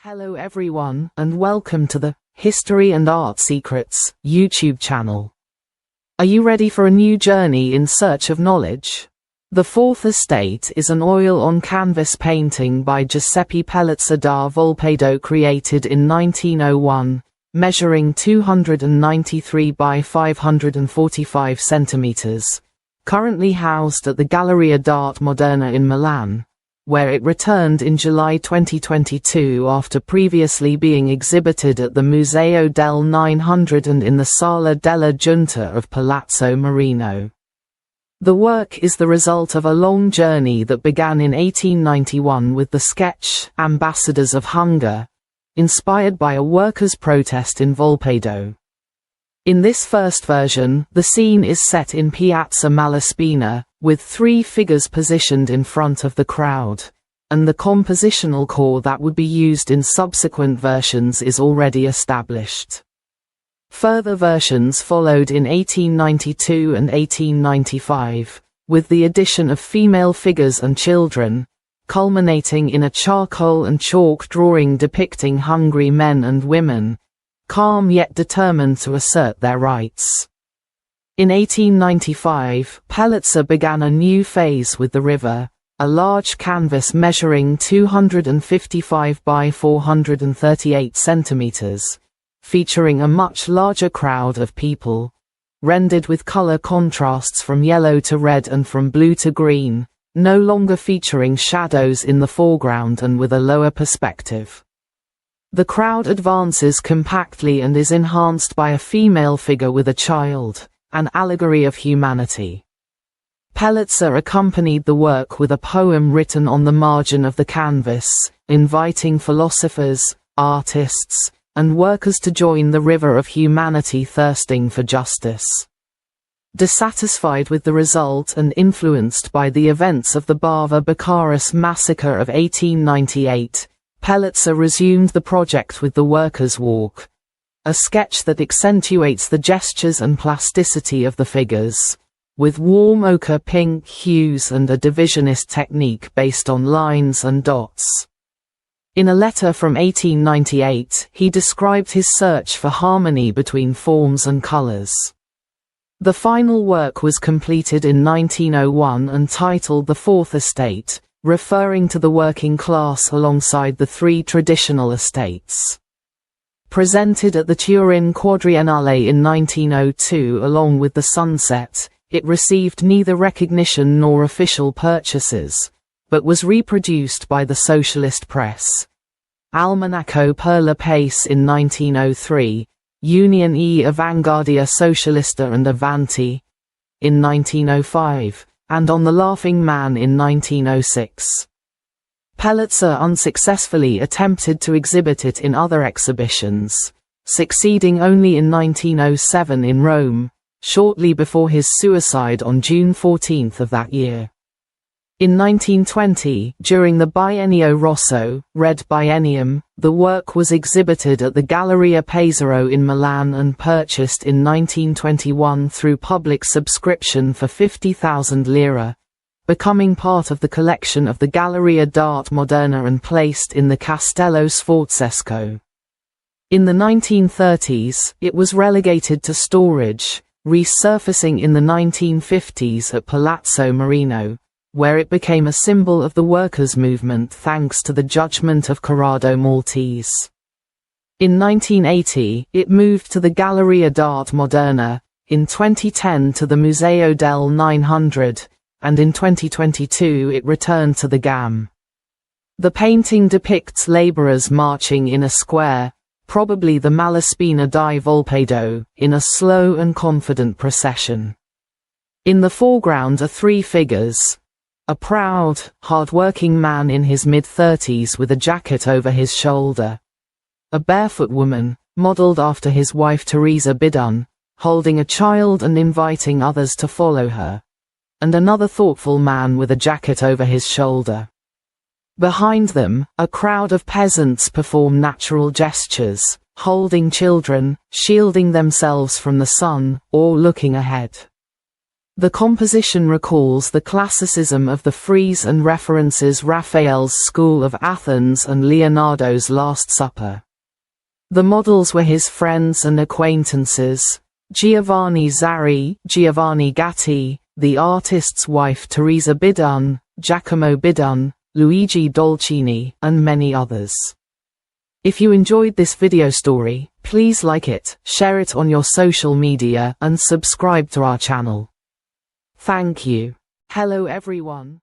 Hello everyone, and welcome to the History and Art Secrets YouTube channel. Are you ready for a new journey in search of knowledge? The Fourth Estate is an oil-on-canvas painting by Giuseppe Pellizza da Volpedo created in 1901, measuring 293 by 545 centimeters, currently housed at the Galleria d'Arte Moderna in Milan, where it returned in July 2022 after previously being exhibited at the Museo del 900 and in the Sala della Giunta of Palazzo Marino. The work is the result of a long journey that began in 1891 with the sketch Ambassadors of Hunger, inspired by a workers' protest in Volpedo. In this first version, the scene is set in Piazza Malaspina, with three figures positioned in front of the crowd, and the compositional core that would be used in subsequent versions is already established. Further versions followed in 1892 and 1895, with the addition of female figures and children, culminating in a charcoal and chalk drawing depicting hungry men and women, calm yet determined to assert their rights. In 1895, Pellizza began a new phase with the river, a large canvas measuring 255 by 438 centimeters, featuring a much larger crowd of people, rendered with color contrasts from yellow to red and from blue to green, no longer featuring shadows in the foreground and with a lower perspective. The crowd advances compactly and is enhanced by a female figure with a child, an allegory of humanity. Pellizza accompanied the work with a poem written on the margin of the canvas, inviting philosophers, artists, and workers to join the river of humanity thirsting for justice. Dissatisfied with the result and influenced by the events of the Bava Baccharis massacre of 1898, Pellizza resumed the project with the Workers' Walk, a sketch that accentuates the gestures and plasticity of the figures, with warm ochre pink hues and a divisionist technique based on lines and dots. In a letter from 1898, he described his search for harmony between forms and colors. The final work was completed in 1901 and titled The Fourth Estate, referring to the working class alongside the three traditional estates. Presented at the Turin Quadriennale in 1902 along with The Sunset, it received neither recognition nor official purchases, but was reproduced by the socialist press. Almanacco per la Pace in 1903, Union e Avanguardia Socialista and Avanti in 1905, and On the Laughing Man in 1906. Pellizza unsuccessfully attempted to exhibit it in other exhibitions, succeeding only in 1907 in Rome, shortly before his suicide on June 14 of that year. In 1920, during the Biennio Rosso, Red Biennium, the work was exhibited at the Galleria Pesaro in Milan and purchased in 1921 through public subscription for 50,000 lire, becoming part of the collection of the Galleria d'Arte Moderna and placed in the Castello Sforzesco. In the 1930s, it was relegated to storage, resurfacing in the 1950s at Palazzo Marino, where it became a symbol of the workers' movement thanks to the judgment of Corrado Maltese. In 1980, it moved to the Galleria d'Arte Moderna, in 2010 to the Museo del 900, and in 2022 it returned to the GAM. The painting depicts laborers marching in a square, probably the Malaspina di Volpedo, in a slow and confident procession. In the foreground are three figures: a proud, hard-working man in his mid-30s with a jacket over his shoulder, a barefoot woman, modeled after his wife Teresa Bidun, holding a child and inviting others to follow her, and another thoughtful man with a jacket over his shoulder. Behind them, a crowd of peasants perform natural gestures, holding children, shielding themselves from the sun, or looking ahead. The composition recalls the classicism of the frieze and references Raphael's School of Athens and Leonardo's Last Supper. The models were his friends and acquaintances: Giovanni Zarri, Giovanni Gatti, the artist's wife Teresa Bidun, Giacomo Bidun, Luigi Dolcini, and many others. If you enjoyed this video story, please like it, share it on your social media, and subscribe to our channel. Thank you. Hello everyone.